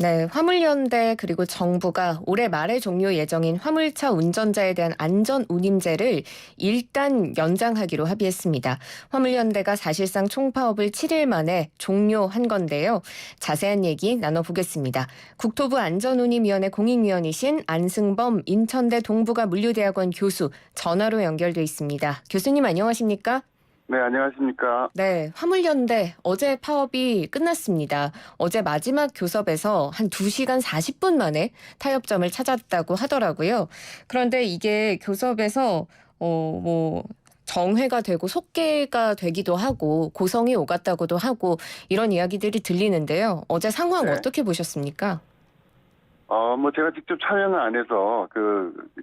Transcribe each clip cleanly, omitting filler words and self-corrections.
네, 화물연대 그리고 정부가 올해 말에 종료 예정인 화물차 운전자에 대한 안전운임제를 일단 연장하기로 합의했습니다. 화물연대가 사실상 총파업을 7일 만에 종료한 건데요. 자세한 얘기 나눠보겠습니다. 국토부 안전운임위원회 공익위원이신 안승범 인천대 동부가 물류대학원 교수 전화로 연결돼 있습니다. 교수님 안녕하십니까? 네, 안녕하십니까. 네, 화물연대 어제 파업이 끝났습니다. 어제 마지막 교섭에서 한 2시간 40분 만에 타협점을 찾았다고 하더라고요. 그런데 이게 교섭에서 정회가 되고 속개가 되기도 하고 고성이 오갔다고도 하고 이런 이야기들이 들리는데요. 어제 상황 네. 어떻게 보셨습니까? 제가 직접 참여는 안 해서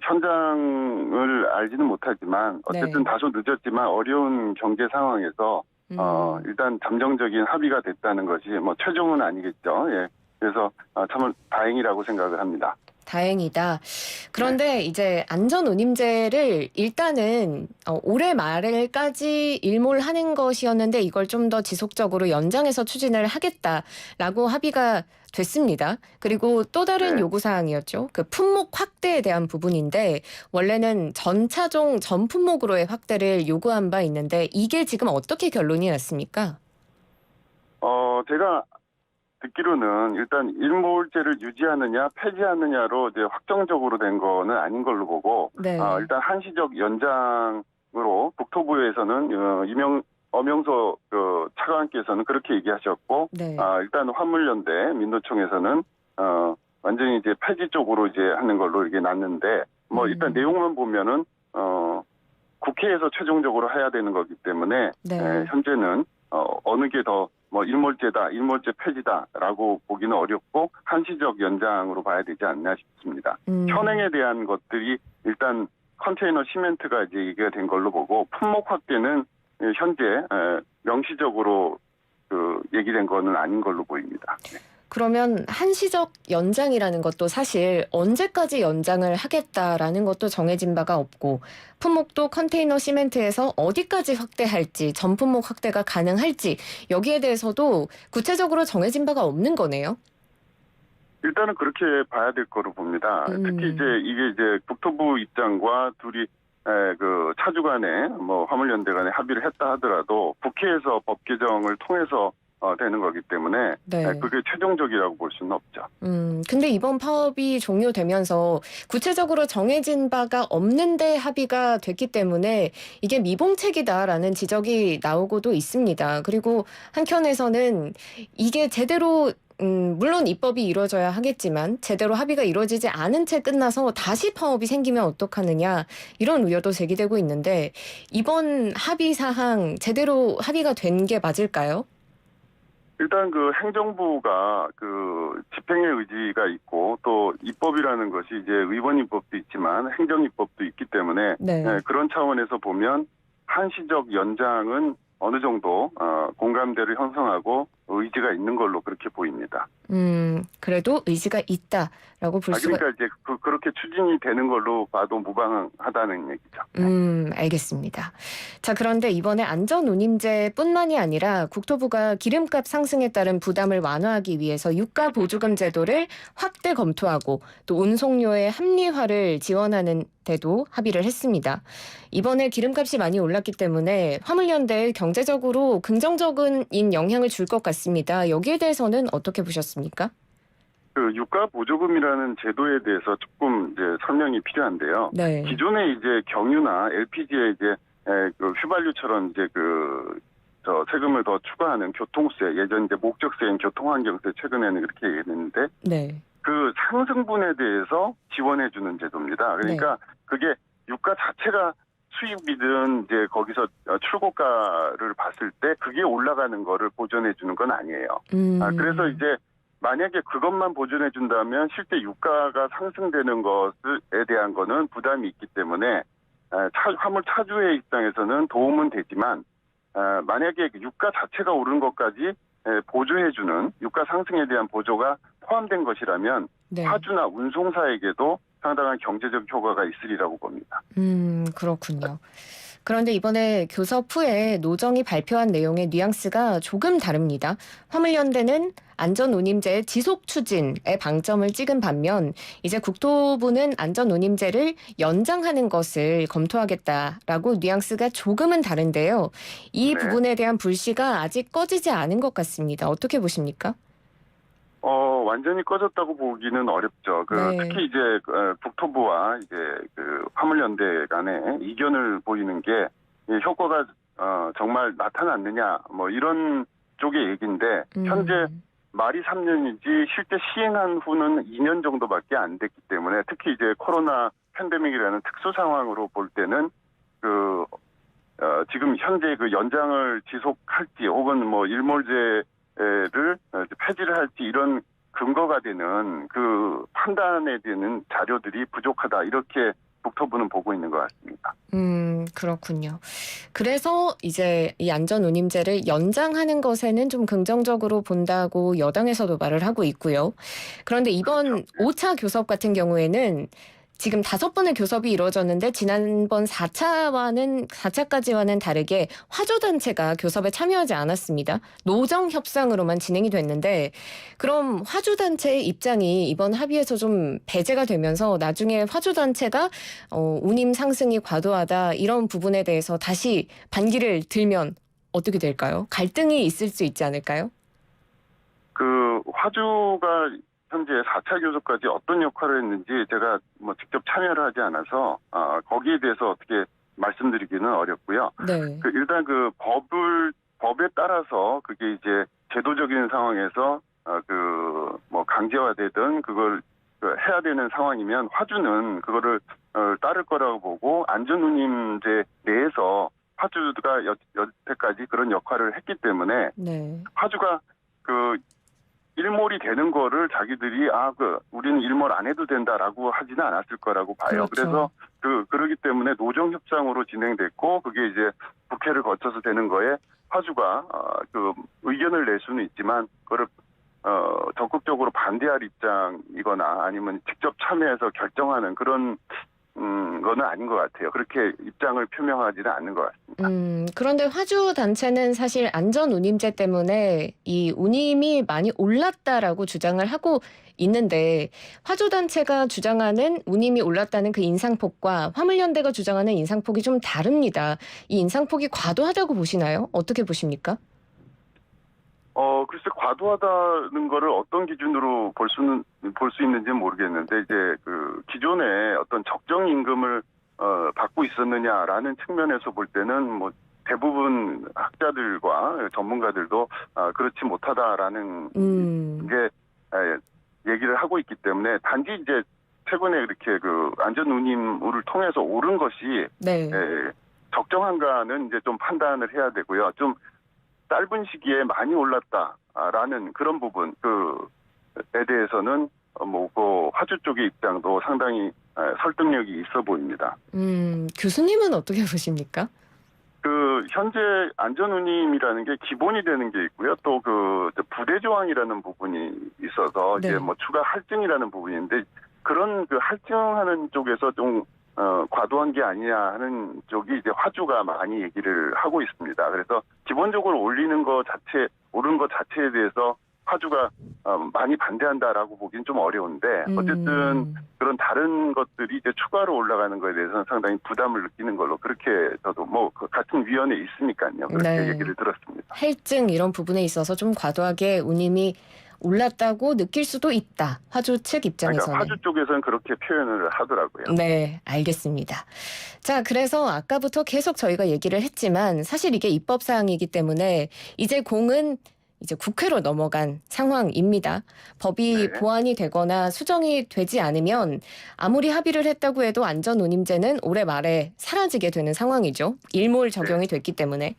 현장을 알지는 못하지만 어쨌든 네. 다소 늦었지만 어려운 경제 상황에서 일단 잠정적인 합의가 됐다는 것이 최종은 아니겠죠. 예. 그래서 참 다행이라고 생각을 합니다. 다행이다. 그런데 이제 안전운임제를 일단은 올해 말까지 일몰하는 것이었는데 이걸 좀 더 지속적으로 연장해서 추진을 하겠다라고 합의가 됐습니다. 그리고 또 다른 네. 요구사항이었죠. 그 품목 확대에 대한 부분인데 원래는 전차종 전 품목으로의 확대를 요구한 바 있는데 이게 지금 어떻게 결론이 났습니까? 제가 듣기로는 일단 일몰제를 유지하느냐 폐지하느냐로 이제 확정적으로 된 거는 아닌 걸로 보고 네. 일단 한시적 연장으로 국토부에서는 엄영소 차관께서는 그렇게 얘기하셨고 네. 일단 화물연대 민노총에서는 완전히 이제 폐지 쪽으로 이제 하는 걸로 이게 났는데 일단 내용만 보면은 국회에서 최종적으로 해야 되는 거기 때문에 네. 현재는 어느 게 더 일몰제다, 일몰제 폐지다라고 보기는 어렵고 한시적 연장으로 봐야 되지 않나 싶습니다. 현행에 대한 것들이 일단 컨테이너 시멘트가 이제 얘기가 된 걸로 보고 품목 확대는 현재 명시적으로 얘기된 거는 아닌 걸로 보입니다. 네. 그러면 한시적 연장이라는 것도 사실 언제까지 연장을 하겠다라는 것도 정해진 바가 없고 품목도 컨테이너 시멘트에서 어디까지 확대할지 전품목 확대가 가능할지 여기에 대해서도 구체적으로 정해진 바가 없는 거네요. 일단은 그렇게 봐야 될 거로 봅니다. 특히 이게 국토부 입장과 둘이 차주 간에 화물연대 간에 합의를 했다 하더라도 국회에서 법 개정을 통해서 되는 거기 때문에 네. 그게 최종적이라고 볼 수는 없죠. 근데 이번 파업이 종료되면서 구체적으로 정해진 바가 없는데 합의가 됐기 때문에 이게 미봉책이다라는 지적이 나오고도 있습니다. 그리고 한켠에서는 이게 제대로 물론 입법이 이루어져야 하겠지만 제대로 합의가 이루어지지 않은 채 끝나서 다시 파업이 생기면 어떡하느냐 이런 우려도 제기되고 있는데 이번 합의 사항 제대로 합의가 된 게 맞을까요? 일단 행정부가 집행의 의지가 있고 또 입법이라는 것이 이제 의원 입법도 있지만 행정 입법도 있기 때문에 네. 그런 차원에서 보면 한시적 연장은 어느 정도 공감대를 형성하고 의지가 있는 걸로 그렇게 보입니다. 그래도 의지가 있다라고 볼 수가. 그러니까 이제 그렇게 추진이 되는 걸로 봐도 무방하다는 얘기죠. 알겠습니다. 자, 그런데 이번에 안전운임제뿐만이 아니라 국토부가 기름값 상승에 따른 부담을 완화하기 위해서 유가 보조금 제도를 확대 검토하고 또 운송료의 합리화를 지원하는 데도 합의를 했습니다. 이번에 기름값이 많이 올랐기 때문에 화물연대에 경제적으로 긍정적인 영향을 줄 것 같습니다. 여기에 대해서는 어떻게 보셨습니까? 유가 보조금이라는 제도에 대해서 조금 이제 설명이 필요한데요. 네. 기존에 이제 경유나 LPG에 이제 휘발유처럼 이제 세금을 더 추가하는 교통세, 예전 이제 목적세인 교통환경세 최근에는 그렇게 얘기했는데 네. 그 상승분에 대해서 지원해주는 제도입니다. 그러니까 그게 유가 자체가 수입이든 이제 거기서 출고가를 봤을 때 그게 올라가는 거를 보전해주는 건 아니에요. 그래서 이제 만약에 그것만 보존해준다면 실제 유가가 상승되는 것에 대한 거는 부담이 있기 때문에 화물 차주의 입장에서는 도움은 되지만 만약에 유가 자체가 오른 것까지 보조해주는 유가 상승에 대한 보조가 포함된 것이라면 네. 차주나 운송사에게도 상당한 경제적 효과가 있으리라고 봅니다. 그렇군요. 그런데 이번에 교섭 후에 노정이 발표한 내용의 뉘앙스가 조금 다릅니다. 화물연대는 안전운임제 지속 추진에 방점을 찍은 반면 이제 국토부는 안전운임제를 연장하는 것을 검토하겠다라고 뉘앙스가 조금은 다른데요. 이 네. 부분에 대한 불씨가 아직 꺼지지 않은 것 같습니다. 어떻게 보십니까? 완전히 꺼졌다고 보기는 어렵죠. 네. 특히 이제 국토부와 이제 화물연대 간에 이견을 보이는 게 이 효과가 정말 나타났느냐 뭐 이런 쪽의 얘기인데 현재 말이 3년이지 실제 시행한 후는 2년 정도밖에 안 됐기 때문에 특히 이제 코로나 팬데믹이라는 특수 상황으로 볼 때는 지금 현재 연장을 지속할지 혹은 뭐 일몰제를 폐지를 할지 이런 근거가 되는 판단에 되는 자료들이 부족하다 이렇게 국토부는 보고 있는 것 같습니다. 그렇군요. 그래서 이제 이 안전운임제를 연장하는 것에는 좀 긍정적으로 본다고 여당에서도 말을 하고 있고요. 그런데 이번 그렇죠. 5차 교섭 같은 경우에는 지금 5번의 교섭이 이루어졌는데 지난번 4차까지와는 다르게 화주단체가 교섭에 참여하지 않았습니다. 노정 협상으로만 진행이 됐는데 그럼 화주단체의 입장이 이번 합의에서 좀 배제가 되면서 나중에 화주단체가 운임 상승이 과도하다 이런 부분에 대해서 다시 반기를 들면 어떻게 될까요? 갈등이 있을 수 있지 않을까요? 화주가 현재 4차 교섭까지 어떤 역할을 했는지 제가 뭐 직접 참여를 하지 않아서 거기에 대해서 어떻게 말씀드리기는 어렵고요. 네. 일단 법에 따라서 그게 이제 제도적인 상황에서 뭐 강제화되든 그걸 해야 되는 상황이면 화주는 그거를 따를 거라고 보고 안전운임제 내에서 화주가 여태까지 그런 역할을 했기 때문에 네. 화주가 일몰이 되는 거를 자기들이 우리는 일몰 안 해도 된다라고 하지는 않았을 거라고 봐요. 그렇죠. 그래서 그러기 때문에 노정 협상으로 진행됐고 그게 이제 국회를 거쳐서 되는 거에 화주가 의견을 낼 수는 있지만 그거를 적극적으로 반대할 입장이거나 아니면 직접 참여해서 결정하는 그런 거는 아닌 것 같아요. 그렇게 입장을 표명하지는 않는 것 같습니다. 그런데 화주 단체는 사실 안전운임제 때문에 이 운임이 많이 올랐다라고 주장을 하고 있는데 화주 단체가 주장하는 운임이 올랐다는 그 인상폭과 화물연대가 주장하는 인상폭이 좀 다릅니다. 이 인상폭이 과도하다고 보시나요? 어떻게 보십니까? 글쎄 과도하다는 거를 어떤 기준으로 볼 수 있는지는 모르겠는데 이제 기존에 어떤 적정 임금을 받고 있었느냐라는 측면에서 볼 때는 뭐 대부분 학자들과 전문가들도 그렇지 못하다라는 게 얘기를 하고 있기 때문에 단지 이제 최근에 이렇게 안전운임을 통해서 오른 것이 네. 적정한가는 이제 좀 판단을 해야 되고요. 좀 짧은 시기에 많이 올랐다라는 그런 부분에 대해서는 화주 쪽의 입장도 상당히 설득력이 있어 보입니다. 교수님은 어떻게 보십니까? 현재 안전운임이라는 게 기본이 되는 게 있고요. 또 부대 조항이라는 부분이 있어서 네. 이제 뭐 추가 할증이라는 부분인데 그런 할증하는 쪽에서 좀 과도한 게 아니냐 하는 쪽이 이제 화주가 많이 얘기를 하고 있습니다. 그래서 기본적으로 오른 것 자체에 대해서 화주가 많이 반대한다라고 보기는 좀 어려운데 어쨌든 그런 다른 것들이 이제 추가로 올라가는 거에 대해서는 상당히 부담을 느끼는 걸로 그렇게 저도 같은 위원회에 있으니까요. 그렇게 네. 얘기를 들었습니다. 할증 이런 부분에 있어서 좀 과도하게 운임이 올랐다고 느낄 수도 있다. 화주 측 입장에서는. 그러니까 화주 쪽에서는 그렇게 표현을 하더라고요. 네, 알겠습니다. 자, 그래서 아까부터 계속 저희가 얘기를 했지만 사실 이게 입법 사항이기 때문에 이제 공은 이제 국회로 넘어간 상황입니다. 법이 네. 보완이 되거나 수정이 되지 않으면 아무리 합의를 했다고 해도 안전운임제는 올해 말에 사라지게 되는 상황이죠. 일몰 적용이 됐기 때문에.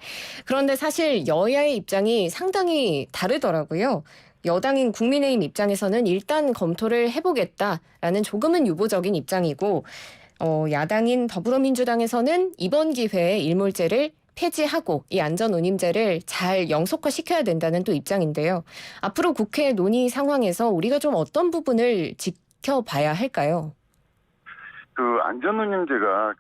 그런데 사실 여야의 입장이 상당히 다르더라고요. 여당인 국민의힘 입장에서는 일단 검토를 해보겠다라는 조금은 유보적인 입장이고 야당인 더불어민주당에서는 이번 기회에 일몰제를 폐지하고 이 안전운임제를 잘 영속화시켜야 된다는 또 입장인데요. 앞으로 국회 논의 상황에서 우리가 좀 어떤 부분을 지켜봐야 할까요? 안전운임제가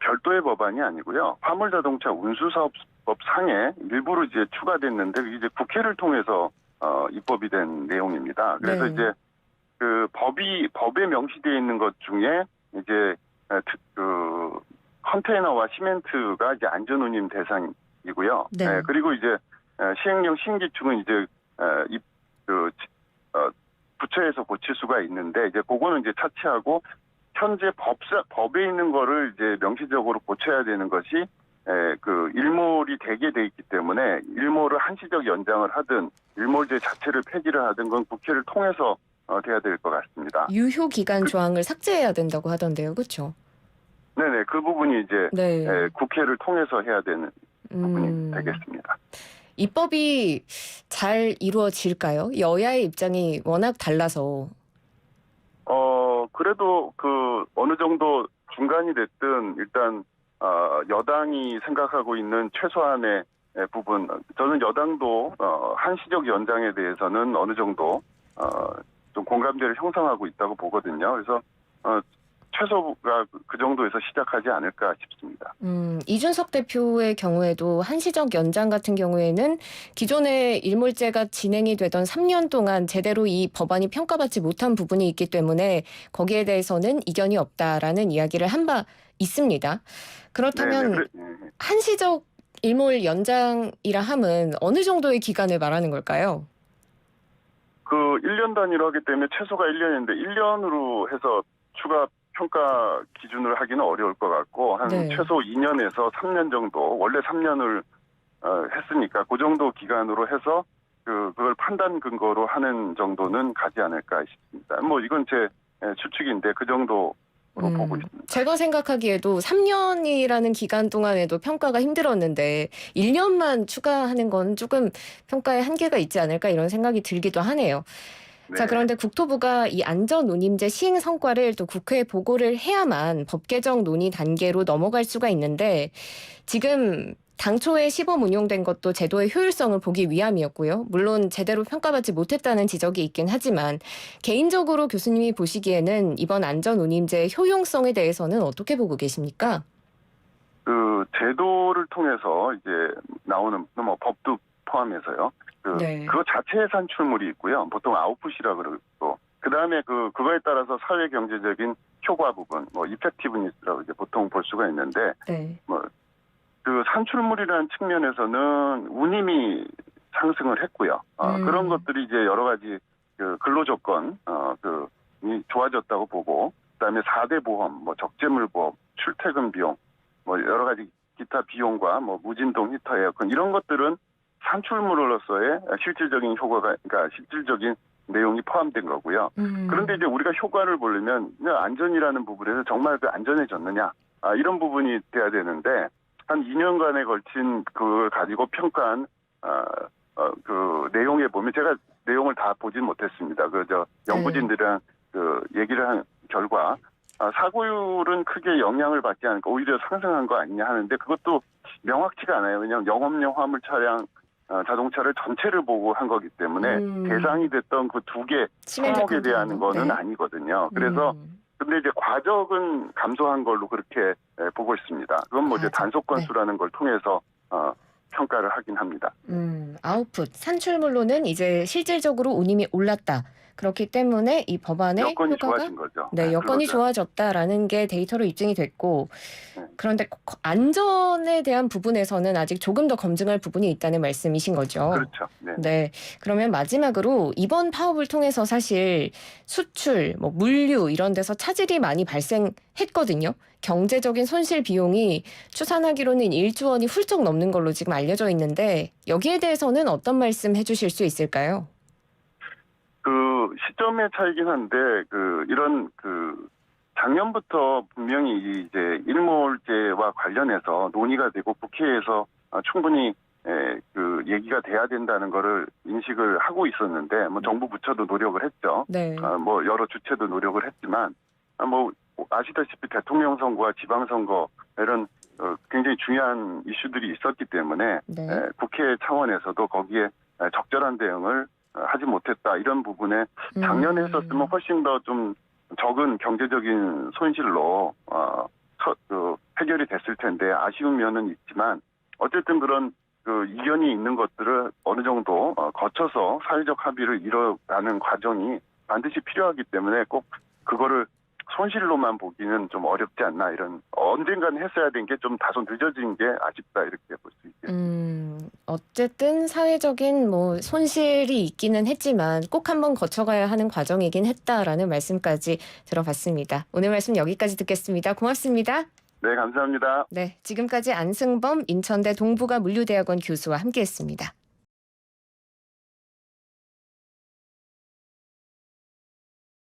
별도의 법안이 아니고요. 화물자동차 운수사업법 상에 일부로 이제 추가됐는데 이제 국회를 통해서 입법이 된 내용입니다. 그래서 네. 이제 그 법에 명시되어 있는 것 중에 이제 그 컨테이너와 시멘트가 이제 안전운임 대상이고요. 네. 그리고 이제 시행령 시행기축은 이제 부처에서 고칠 수가 있는데 이제 그거는 이제 차치하고 현재 법에 있는 거를 이제 명시적으로 고쳐야 되는 것이 그 일몰이 되게 돼 있기 때문에 일몰을 한시적 연장을 하든 일몰제 자체를 폐지를 하든 건 국회를 통해서 돼야 될 것 같습니다. 유효 기간 조항을 삭제해야 된다고 하던데요. 그렇죠? 네네, 그 부분이 이제 네. 국회를 통해서 해야 되는 부분이 되겠습니다. 입법이 잘 이루어질까요? 여야의 입장이 워낙 달라서. 그래도 그 어느 정도 중간이 됐든 일단 여당이 생각하고 있는 최소한의 부분, 저는 여당도 한시적 연장에 대해서는 어느 정도 좀 공감대를 형성하고 있다고 보거든요. 그래서 최소가 그 정도에서 시작하지 않을까 싶습니다. 이준석 대표의 경우에도 한시적 연장 같은 경우에는 기존의 일몰제가 진행이 되던 3년 동안 제대로 이 법안이 평가받지 못한 부분이 있기 때문에 거기에 대해서는 이견이 없다라는 이야기를 한 바 있습니다. 그렇다면 네네, 한시적 일몰 연장이라 함은 어느 정도의 기간을 말하는 걸까요? 그 1년 단위로 하기 때문에 최소가 1년인데 1년으로 해서 추가 평가 기준을 하기는 어려울 것 같고 한 네. 최소 2년에서 3년 정도, 원래 3년을 했으니까 그 정도 기간으로 해서 그걸 판단 근거로 하는 정도는 가지 않을까 싶습니다. 뭐 이건 제 추측인데 그 정도로 보고 있습니다. 제가 생각하기에도 3년이라는 기간 동안에도 평가가 힘들었는데 1년만 추가하는 건 조금 평가에 한계가 있지 않을까 이런 생각이 들기도 하네요. 네. 자, 그런데 국토부가 이 안전운임제 시행 성과를 또 국회에 보고를 해야만 법 개정 논의 단계로 넘어갈 수가 있는데 지금 당초에 시범 운용된 것도 제도의 효율성을 보기 위함이었고요. 물론 제대로 평가받지 못했다는 지적이 있긴 하지만 개인적으로 교수님이 보시기에는 이번 안전운임제의 효용성에 대해서는 어떻게 보고 계십니까? 그 제도를 통해서 이제 나오는 뭐 법도 포함해서요. 네. 그거 자체의 산출물이 있고요. 보통 아웃풋이라 그러고 그다음에 그거에 따라서 사회 경제적인 효과 부분, 뭐 이펙티브니스라고 이제 보통 볼 수가 있는데 네. 그 산출물이라는 측면에서는 운임이 상승을 했고요. 그런 것들이 이제 여러 가지 그 근로 조건 이 좋아졌다고 보고 그다음에 4대 보험, 뭐 적재물 보험, 출퇴근 비용, 뭐 여러 가지 기타 비용과 뭐 무진동 히터 에어컨 이런 것들은 산출물로서의 실질적인 효과가, 그러니까 실질적인 내용이 포함된 거고요. 그런데 이제 우리가 효과를 보려면 안전이라는 부분에서 정말 안전해졌느냐 이런 부분이 돼야 되는데 한 2년간에 걸친 그걸 가지고 평가한 그 내용에 보면 제가 내용을 다 보진 못했습니다. 연구진들이랑 얘기를 한 결과 사고율은 크게 영향을 받지 않으니까 오히려 상승한 거 아니냐 하는데 그것도 명확치가 않아요. 왜냐하면 영업용 화물 차량 자동차를 전체를 보고 한 거기 때문에 대상이 됐던 그 두 개 품목에 대한 거는 네. 아니거든요. 그래서 근데 이제 과적은 감소한 걸로 그렇게 보고 있습니다. 그건 뭐 이제 단속 건수라는 걸 통해서 평가를 하긴 합니다. 아웃풋, 산출물로는 이제 실질적으로 운임이 올랐다. 그렇기 때문에 이 법안의 여건이 효과가 좋아진 거죠. 네, 여건이 그거죠. 좋아졌다라는 게 데이터로 입증이 됐고 그런데 안전에 대한 부분에서는 아직 조금 더 검증할 부분이 있다는 말씀이신 거죠. 그렇죠. 네. 네. 그러면 마지막으로 이번 파업을 통해서 사실 수출, 뭐 물류 이런 데서 차질이 많이 발생했거든요. 경제적인 손실 비용이 추산하기로는 1조 원이 훌쩍 넘는 걸로 지금 알려져 있는데 여기에 대해서는 어떤 말씀 해주실 수 있을까요? 그 시점의 차이긴 한데 이런 작년부터 분명히 이제 일몰제와 관련해서 논의가 되고 국회에서 충분히 얘기가 돼야 된다는 거를 인식을 하고 있었는데 뭐 정부 부처도 노력을 했죠. 네. 뭐 여러 주체도 노력을 했지만 뭐 아시다시피 대통령 선거와 지방 선거 이런 굉장히 중요한 이슈들이 있었기 때문에 네. 국회 차원에서도 거기에 적절한 대응을 하지 못했다 이런 부분에 작년에 했었으면 훨씬 더 좀 적은 경제적인 손실로 해결이 됐을 텐데 아쉬운 면은 있지만 어쨌든 그런 그 이견이 있는 것들을 어느 정도 거쳐서 사회적 합의를 이뤄가는 과정이 반드시 필요하기 때문에 꼭 그거를 손실로만 보기는 좀 어렵지 않나 이런 언젠간 했어야 된 게 좀 다소 늦어진 게 아쉽다 이렇게 볼 수 있겠습니다. 어쨌든 사회적인 뭐 손실이 있기는 했지만 꼭 한번 거쳐가야 하는 과정이긴 했다라는 말씀까지 들어봤습니다. 오늘 말씀 여기까지 듣겠습니다. 고맙습니다. 네, 감사합니다. 네, 지금까지 안승범 인천대 동부가 물류대학원 교수와 함께했습니다.